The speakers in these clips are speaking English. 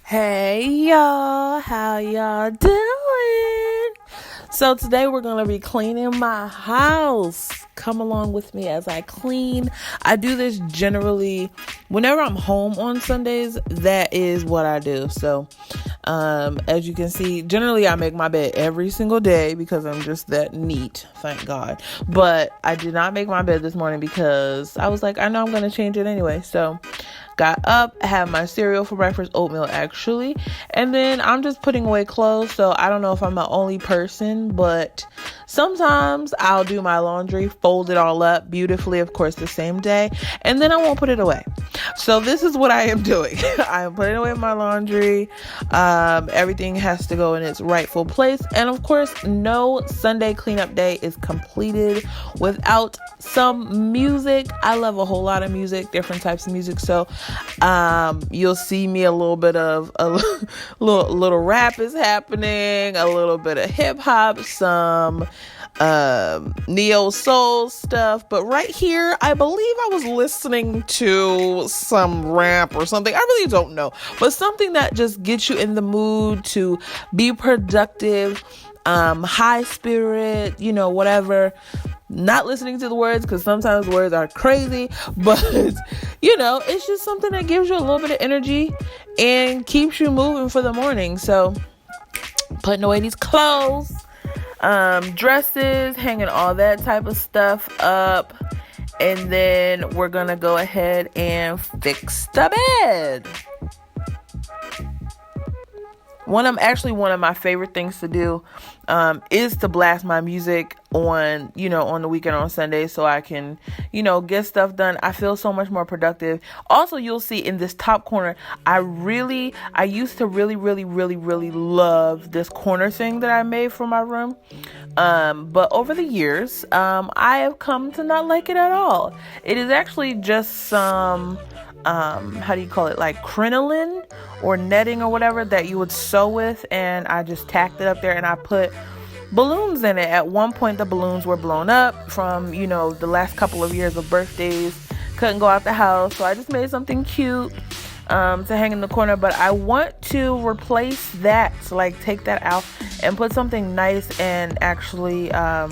Hey y'all, how y'all doing? So today we're going to be cleaning my house. Come along with me as I clean. I do this generally whenever I'm home on Sundays. That is what I do. So as you can see, generally I make my bed every single day because I'm just that neat, thank God. But I did not make my bed this morning because I was like, I know I'm going to change it anyway. So got up, had my cereal for breakfast, oatmeal actually, and then I'm just putting away clothes. So I don't know if I'm the only person, but sometimes I'll do my laundry, fold it all up beautifully, of course, the same day, and then I won't put it away. So this is what I am doing. I am putting away my laundry. Everything has to go in its rightful place. And of course, no Sunday cleanup day is completed without some music. I love a whole lot of music, different types of music. So you'll see me a little bit of a little rap is happening, a little bit of hip hop, some neo soul stuff. But right here, I believe I was listening to some rap or something. I really don't know, but something that just gets you in the mood to be productive, high spirit, whatever. Not listening to the words because sometimes words are crazy, but it's just something that gives you a little bit of energy and keeps you moving for the morning. So putting away these clothes, dresses, hanging all that type of stuff up, and then we're gonna go ahead and fix the bed. One of my favorite things to do is to blast my music on the weekend on Sunday so I can, get stuff done. I feel so much more productive. Also, you'll see in this top corner, I used to really, really, really, really love this corner thing that I made for my room. But over the years, I have come to not like it at all. It is actually just some like crinoline or netting or whatever that you would sew with, and I just tacked it up there and I put balloons in it. At one point the balloons were blown up from the last couple of years of birthdays. Couldn't go out the house, so I just made something cute to hang in the corner. But I want to replace that, so like take that out and put something nice and actually not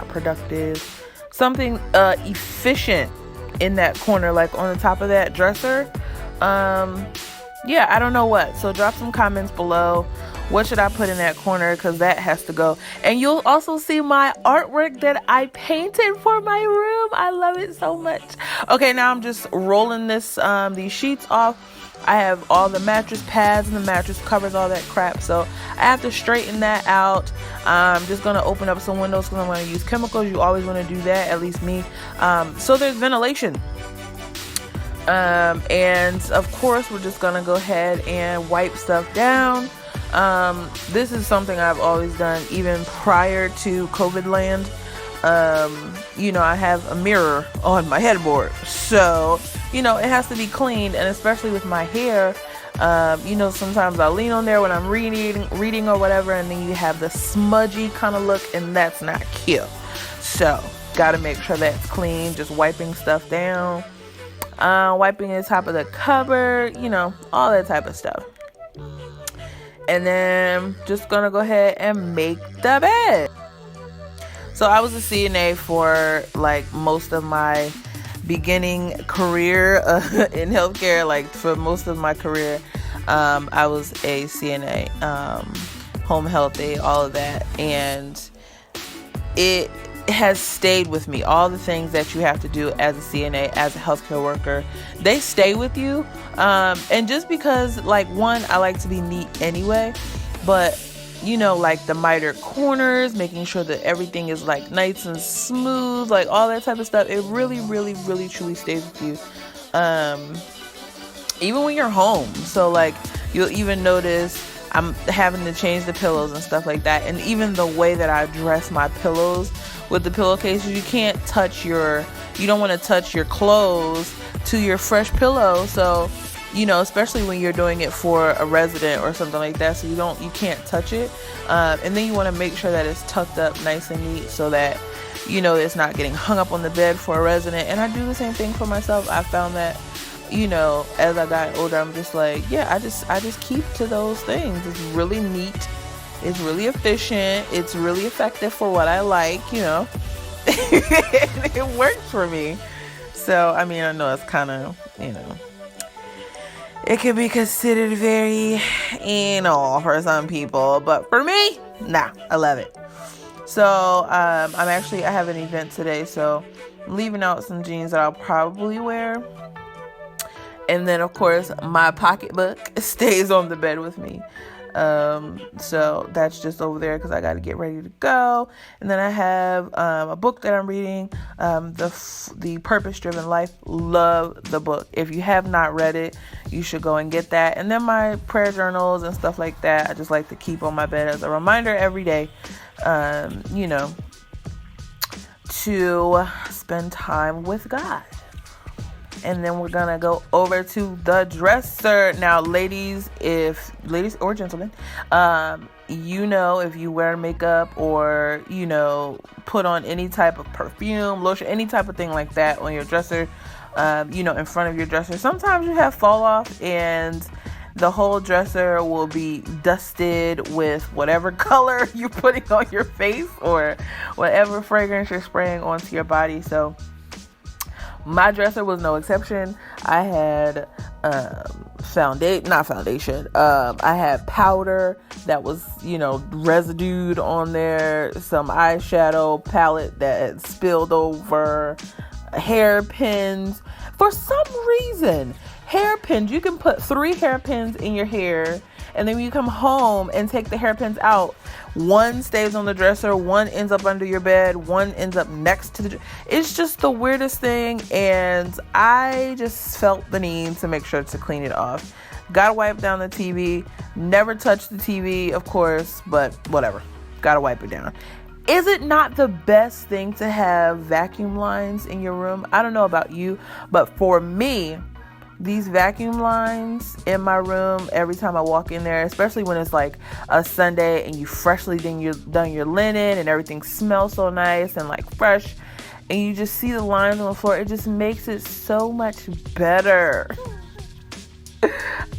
productive, something efficient in that corner, like on the top of that dresser. I don't know what. So drop some comments below. What should I put in that corner? Because that has to go. And you'll also see my artwork that I painted for my room. I love it so much. Okay, now I'm just rolling these sheets off. I have all the mattress pads and the mattress covers, all that crap. So I have to straighten that out. I'm just going to open up some windows because I'm going to use chemicals. You always want to do that, at least me. So there's ventilation. And of course, we're just going to go ahead and wipe stuff down. This is something I've always done even prior to COVID land. I have a mirror on my headboard. So, it has to be cleaned. And especially with my hair, sometimes I'll lean on there when I'm reading or whatever. And then you have the smudgy kind of look, and that's not cute. So, got to make sure that's clean. Just wiping stuff down. Wiping the top of the cupboard, all that type of stuff. And then just gonna go ahead and make the bed. So I was a CNA for like most of my beginning career in healthcare. Like for most of my career, I was a CNA, home health aide, all of that, and it has stayed with me. All the things that you have to do as a CNA, as a healthcare worker, they stay with you. And just because, like, one, I like to be neat anyway, but like the mitered corners, making sure that everything is like nice and smooth, like all that type of stuff, it really, really, really, truly stays with you. Even when you're home. So like, you'll even notice I'm having to change the pillows and stuff like that. And even the way that I dress my pillows with the pillowcases, you don't want to touch your clothes to your fresh pillow. So, especially when you're doing it for a resident or something like that. So you can't touch it. And then you want to make sure that it's tucked up nice and neat so that, it's not getting hung up on the bed for a resident. And I do the same thing for myself. I found that as I got older, I'm just like, yeah, I just keep to those things. It's really neat. It's really efficient. It's really effective for what I like, it works for me. So, I mean, I know it's kind of, it can be considered very anal for some people, but for me, nah, I love it. So, I have an event today, so I'm leaving out some jeans that I'll probably wear. And then, of course, my pocketbook stays on the bed with me. So that's just over there because I got to get ready to go. And then I have a book that I'm reading, the Purpose Driven Life. Love the book. If you have not read it, you should go and get that. And then my prayer journals and stuff like that, I just like to keep on my bed as a reminder every day, to spend time with God. And then we're gonna go over to the dresser. Now, ladies or gentlemen, if you wear makeup or, put on any type of perfume, lotion, any type of thing like that on your dresser, in front of your dresser, sometimes you have fall off and the whole dresser will be dusted with whatever color you're putting on your face or whatever fragrance you're spraying onto your body. So my dresser was no exception. I had not foundation. I had powder that was, residued on there. Some eyeshadow palette that had spilled over. Hairpins. For some reason, hairpins. You can put 3 hairpins in your hair, and then when you come home and take the hairpins out, one stays on the dresser, one ends up under your bed, one ends up next to it's just the weirdest thing, and I just felt the need to make sure to clean it off. Gotta wipe down the TV. Never touch the TV, of course, but whatever. Gotta wipe it down. Is it not the best thing to have vacuum lines in your room? I don't know about you, but for me, these vacuum lines in my room, every time I walk in there, especially when it's like a Sunday and you freshly done your linen and everything smells so nice and like fresh, and you just see the lines on the floor, it just makes it so much better.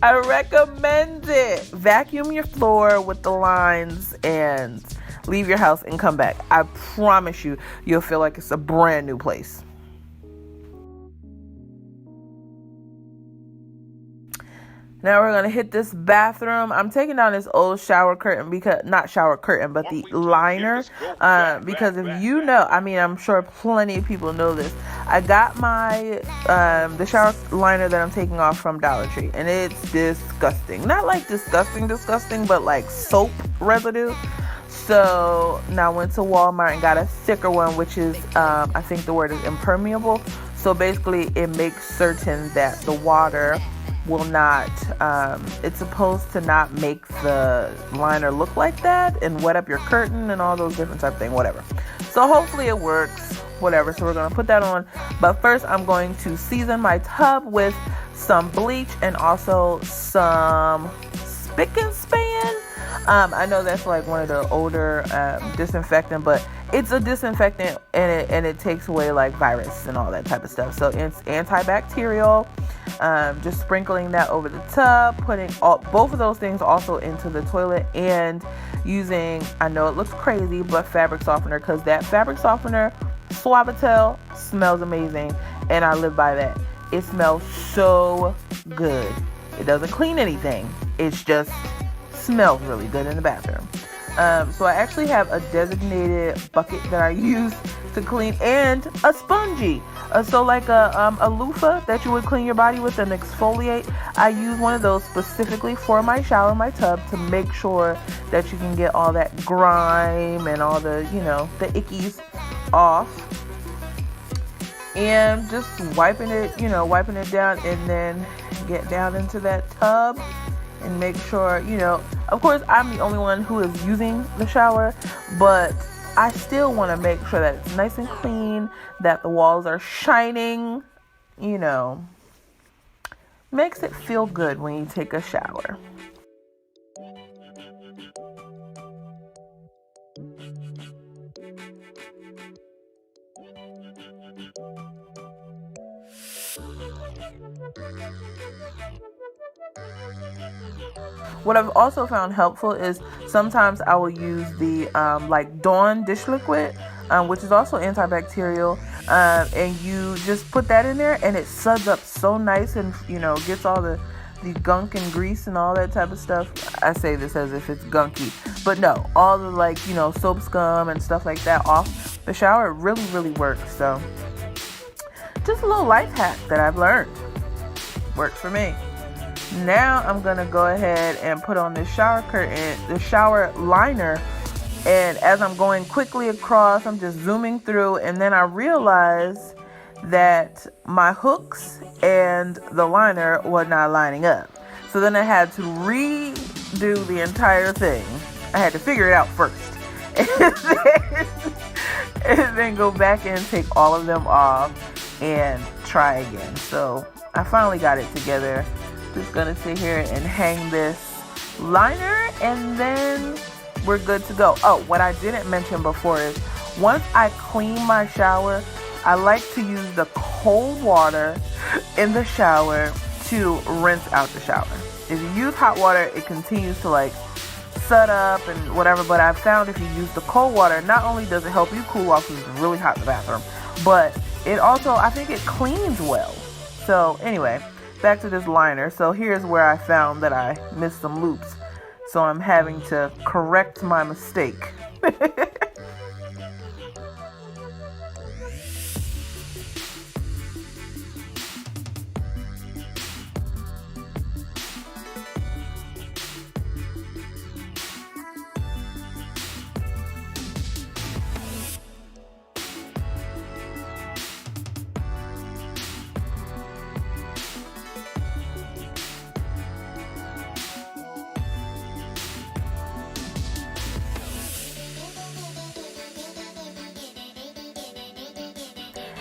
I recommend it. Vacuum your floor with the lines and leave your house and come back. I promise you'll feel like it's a brand new place. Now we're going to hit this bathroom. I'm taking down this old shower curtain but the liner. Because if you know, I'm sure plenty of people know this. I got my, the shower liner that I'm taking off from Dollar Tree, and it's disgusting. Not like disgusting, but like soap residue. So now I went to Walmart and got a thicker one, which is, I think the word is impermeable. So basically it makes certain that the water will not, it's supposed to not make the liner look like that and wet up your curtain and all those different type of things, whatever. So hopefully it works, whatever. So we're going to put that on. But first I'm going to season my tub with some bleach and also some Spick and Span. I know that's like one of the older disinfectant, but it's a disinfectant and it takes away like virus and all that type of stuff. So it's antibacterial. Just sprinkling that over the tub, putting both of those things also into the toilet, and using, I know it looks crazy, but fabric softener, because that fabric softener, Suavitel, smells amazing, and I live by that. It smells so good. It doesn't clean anything. It's just smells really good in the bathroom. So I actually have a designated bucket that I use to clean, and a spongy. So like a loofah that you would clean your body with and exfoliate. I use one of those specifically for my shower, my tub, to make sure that you can get all that grime and all the, the ickies off. And just wiping it down, and then get down into that tub and make sure, of course I'm the only one who is using the shower, but I still want to make sure that it's nice and clean, that the walls are shining, makes it feel good when you take a shower. What I've also found helpful is sometimes I will use the like Dawn dish liquid, which is also antibacterial, and you just put that in there and it suds up so nice and gets all the gunk and grease and all that type of stuff. I say this as if it's gunky, but no, all the soap scum and stuff like that off the shower. It really, really works. So just a little life hack that I've learned. Works for me. Now I'm gonna go ahead and put on this shower curtain, the shower liner, and as I'm going quickly across, I'm just zooming through, and then I realize that my hooks and the liner were not lining up. So then I had to redo the entire thing. I had to figure it out first, and then go back and take all of them off and try again. So I finally got it together. Just gonna sit here and hang this liner, and then we're good to go. Oh, what I didn't mention before is once I clean my shower, I like to use the cold water in the shower to rinse out the shower. If you use hot water, it continues to sud up and whatever, but I've found if you use the cold water, not only does it help you cool off because it's really hot in the bathroom, but it also, I think it cleans well. So anyway, back to this liner. So here's where I found that I missed some loops. So I'm having to correct my mistake.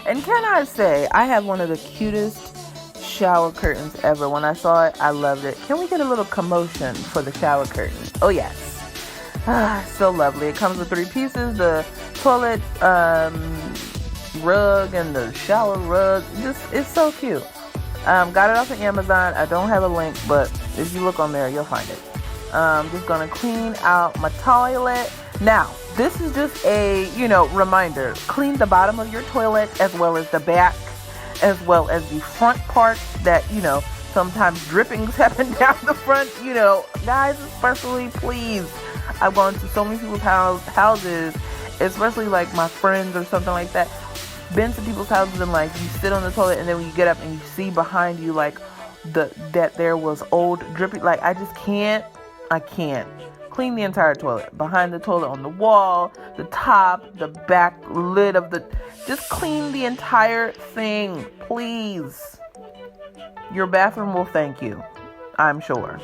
And can I say, I have one of the cutest shower curtains ever. When I saw it, I loved it. Can we get a little commotion for the shower curtain? Oh, yes. So lovely. It comes with 3 pieces, the toilet rug and the shower rug. It's so cute. Got it off of Amazon. I don't have a link, but if you look on there, you'll find it. Just going to clean out my toilet. Now, this is just a, reminder. Clean the bottom of your toilet as well as the back, as well as the front part that, sometimes drippings happen down the front. Guys, especially, please. I've gone to so many people's houses, especially my friends or something like that. Been to people's houses and you sit on the toilet, and then when you get up and you see behind you that there was old dripping. I just can't. I can't. Clean the entire toilet. Behind the toilet, on the wall, the top, the back lid of just clean the entire thing, please. Your bathroom will thank you, I'm sure.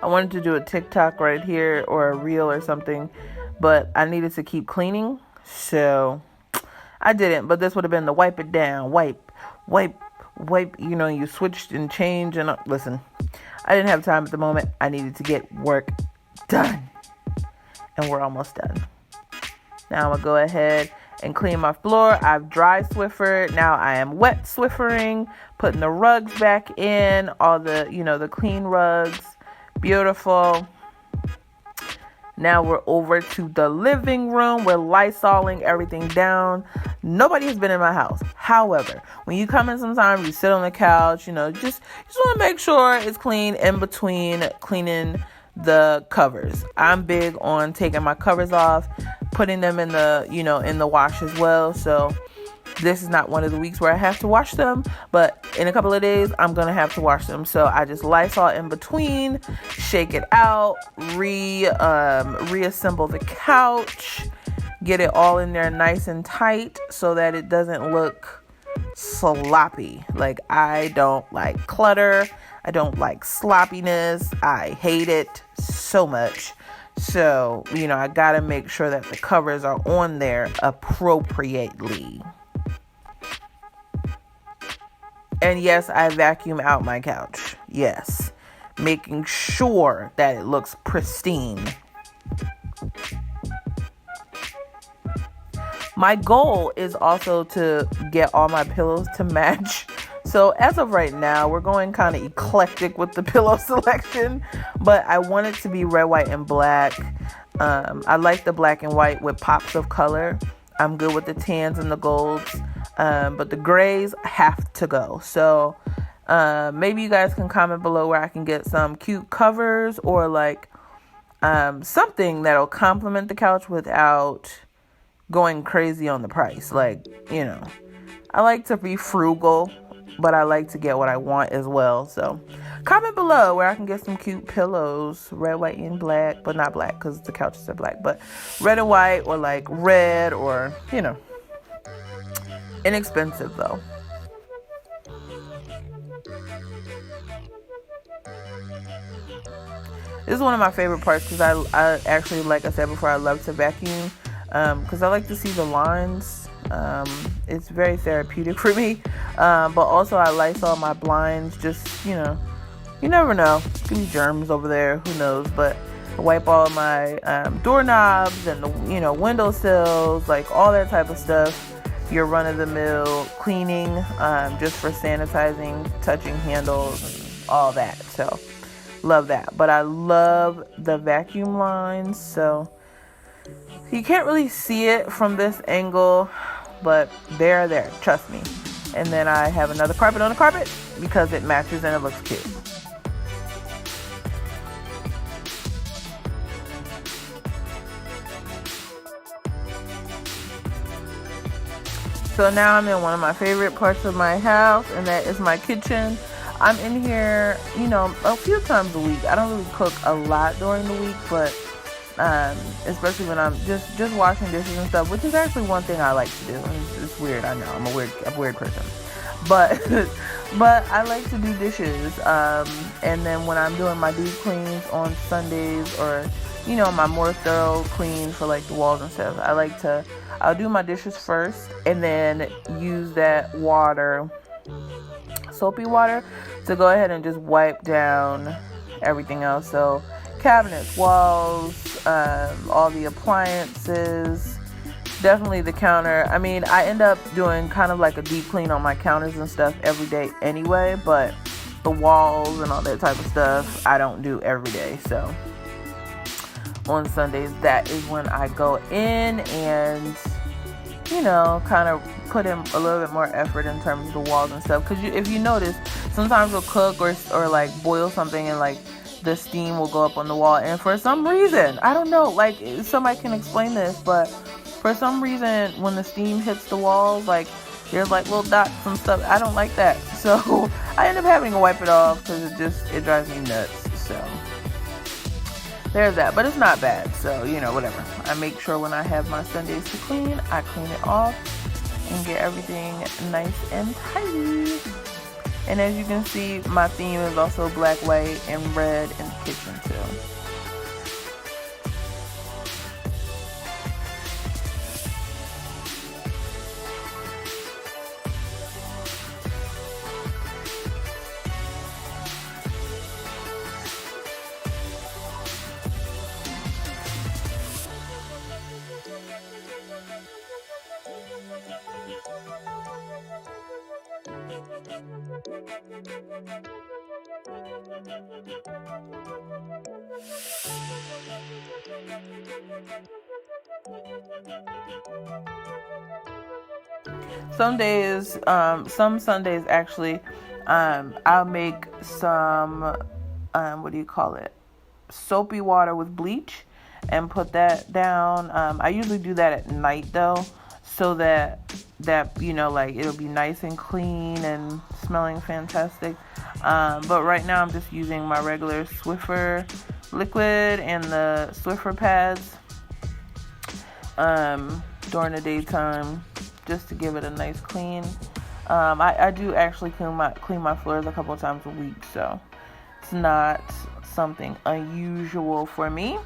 I wanted to do a TikTok right here or a reel or something, but I needed to keep cleaning, so I didn't. But this would have been the wipe it down, wipe. You switched and changed and listen. I didn't have time at the moment. I needed to get work done. And we're almost done. Now I'm going to go ahead and clean my floor. I've dry Swiffered. Now I am wet Swiffering. Putting the rugs back in. All the, the clean rugs. Beautiful. Now we're over to the living room. We're Lysoling everything down. Nobody has been in my house. However, when you come in sometimes, you sit on the couch, just want to make sure it's clean in between cleaning the covers. I'm big on taking my covers off, putting them in the, in the wash as well. So this is not one of the weeks where I have to wash them, but in a couple of days, I'm going to have to wash them. So I just Lysol in between, shake it out, reassemble the couch, get it all in there nice and tight so that it doesn't look sloppy. I don't like clutter. I don't like sloppiness. I hate it so much. So, I got to make sure that the covers are on there appropriately. And yes, I vacuum out my couch. Yes. Making sure that it looks pristine. My goal is also to get all my pillows to match. So as of right now, we're going kind of eclectic with the pillow selection, but I want it to be red, white, and black. I like the black and white with pops of color. I'm good with the tans and the golds, but the grays have to go. So maybe you guys can comment below where I can get some cute covers or like something that'll complement the couch without going crazy on the price. Like, I like to be frugal, but I like to get what I want as well. So comment below where I can get some cute pillows, red, white, and black, but not black because the couches are black, but red and white, or like red, or inexpensive though. This is one of my favorite parts because I actually, like I said before, I love to vacuum because I like to see the lines. It's very therapeutic for me, but also I Lysol my blinds. Just you never know, could be germs over there, who knows. But I wipe all my doorknobs and the windowsills, like all that type of stuff. Your run-of-the-mill cleaning, just for sanitizing, touching handles, and all that. So love that. But I love the vacuum lines, so you can't really see it from this angle, but they're there, trust me. And then I have another carpet on the carpet because it matches and it looks cute. So now I'm in one of my favorite parts of my house, and that is my kitchen. I'm in here, a few times a week. I don't really cook a lot during the week, but especially when I'm just washing dishes and stuff, which is actually one thing I like to do. It's weird, I know. I'm a weird person, but but I like to do dishes. And then when I'm doing my deep cleans on Sundays, or my more thorough clean for like the walls and stuff, I'll do my dishes first and then use that water, soapy water, to go ahead and just wipe down everything else. So cabinets, walls, all the appliances, definitely the counter. I mean, I end up doing kind of like a deep clean on my counters and stuff every day anyway, but the walls and all that type of stuff I don't do every day. So on Sundays, that is when I go in and kind of put in a little bit more effort in terms of the walls and stuff. Because if you notice, sometimes we'll cook or like boil something, and like the steam will go up on the wall, and for some reason, I don't know, like somebody can explain this, but for some reason when the steam hits the walls, like there's like little dots and stuff. I don't like that, so I end up having to wipe it off because it drives me nuts. So there's that, but it's not bad. So whatever, I make sure when I have my Sundays to clean, I clean it off and get everything nice and tidy. And as you can see, my theme is also black, white, and red in the kitchen too. Some days, some Sundays actually, I'll make some, soapy water with bleach and put that down. I usually do that at night though, so that it'll be nice and clean and smelling fantastic. But right now I'm just using my regular Swiffer liquid and the Swiffer pads during the daytime, just to give it a nice clean. I do actually clean my floors a couple of times a week, so it's not something unusual for me.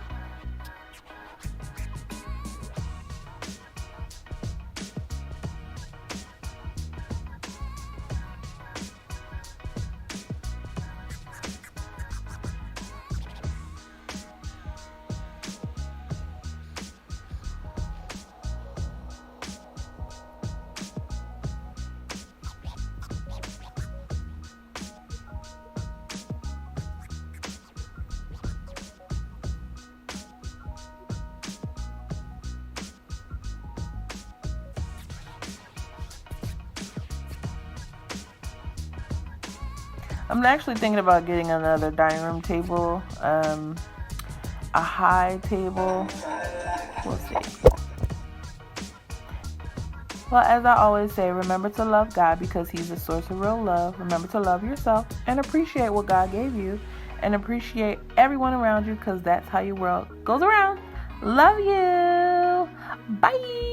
I'm actually thinking about getting another dining room table, a high table. We'll see. Well, as I always say, remember to love God because He's the source of real love. Remember to love yourself and appreciate what God gave you and appreciate everyone around you because that's how your world goes around. Love you. Bye.